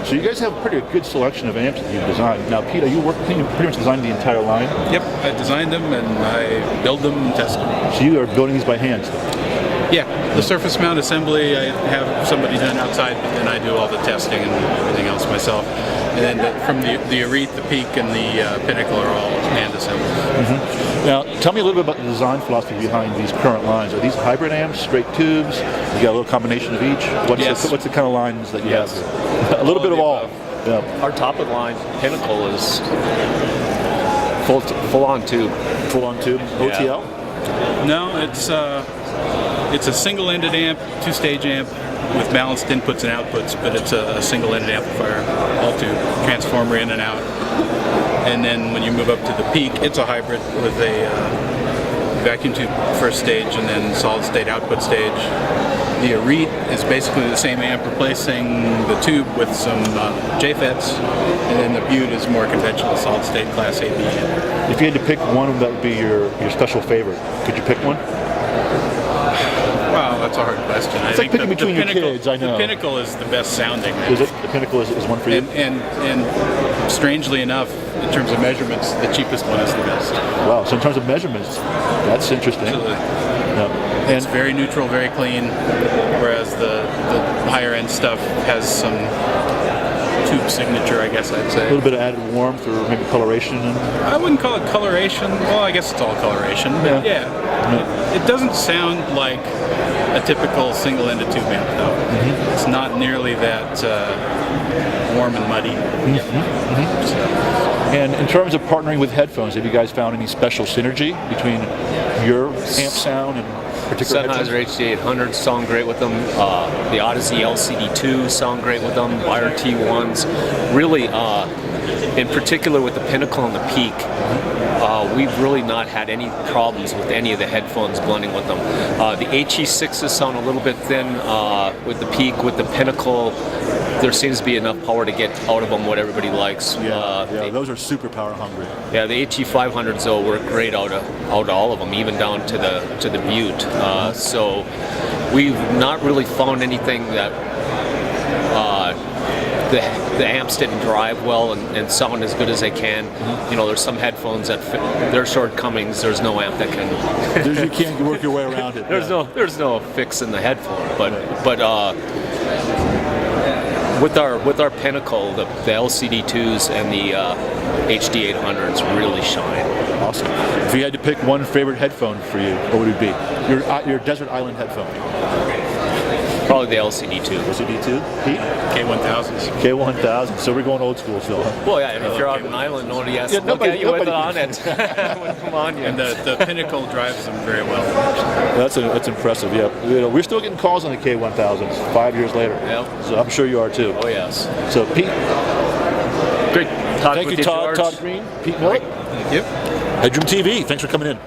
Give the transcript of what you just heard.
So you guys have a pretty good selection of amps that you've designed. Now, Pete, you pretty much designed the entire line? Yep, I designed them and I build them and test them. So you are building these by hand? Yeah, the surface mount assembly I have somebody done outside, but then I do all the testing and everything else myself. And then from the Arete, the Peak, and the Pinnacle are all hand assembled. Mm-hmm. Now, tell me a little bit about the design philosophy behind these current lines. Are these hybrid amps, straight tubes? You got a little combination of each? What's the kind of lines that you have here? A little bit of all. Yeah. Our top of the line Pinnacle is full on tube. Full on tube? OTL? No, it's a single-ended amp, two-stage amp with balanced inputs and outputs, but it's a single-ended amplifier, all tube, transformer in and out. And then when you move up to the Peak, it's a hybrid with a vacuum tube first stage and then solid-state output stage. The Arete is basically the same amp, replacing the tube with some JFETs, and then the Butte is more conventional solid-state Class AB amp. If you had to pick one that would be your special favorite, could you pick one? Wow, that's a hard question. It's like picking between your kids, I know. The Pinnacle is the best sounding. Is it? The Pinnacle is one for you? And strangely enough, in terms of measurements, the cheapest one is the best. Wow, so in terms of measurements, that's interesting. Absolutely. Yeah. It's very neutral, very clean, whereas the higher end stuff has some tube signature, I guess I'd say. A little bit of added warmth or maybe coloration? I wouldn't call it coloration. Well, I guess it's all coloration, but yeah. It doesn't sound like a typical single-ended tube amp, though. Mm-hmm. It's not nearly that warm and muddy. Mm-hmm. Mm-hmm. So. And in terms of partnering with headphones, have you guys found any special synergy between your amp sound and particular Sennheiser HD800s sound great with them. The Odyssey LCD2 sound great with them. Wire T1s. Really, in particular with the Pinnacle and the Peak, we've really not had any problems with any of the headphones blending with them. The HE6s sound a little bit thin with the Peak. With the Pinnacle, there seems to be enough power to get out of them what everybody likes. Those are super power hungry. Yeah, the HE500s though work great out of all of them, even down to the Butte. So we've not really found anything that the amps didn't drive well and sound as good as they can. Mm-hmm. You know, there's some headphones that fit their shortcomings. There's no amp that can. You can't work your way around it. There's no fix in the headphone, but with our Pinnacle, the LCD2s and the HD800s really shine. Awesome. If you had to pick one favorite headphone for you, what would it be? Your Desert Island headphone. Probably the LCD2. LCD2? Pete? K1000s. K1000. So we're going old school still. Well, yeah, if you're on an island, nobody has to look at you with on it. Come on, yeah. And the Pinnacle drives them very well. That's impressive, yeah. We're still getting calls on the K1000s 5 years later. Yep. So I'm sure you are too. Oh, yes. So, Pete. Great. Thank you, Todd. Todd Green. Pete Millet. Thank you. HeadRoom TV. Thanks for coming in.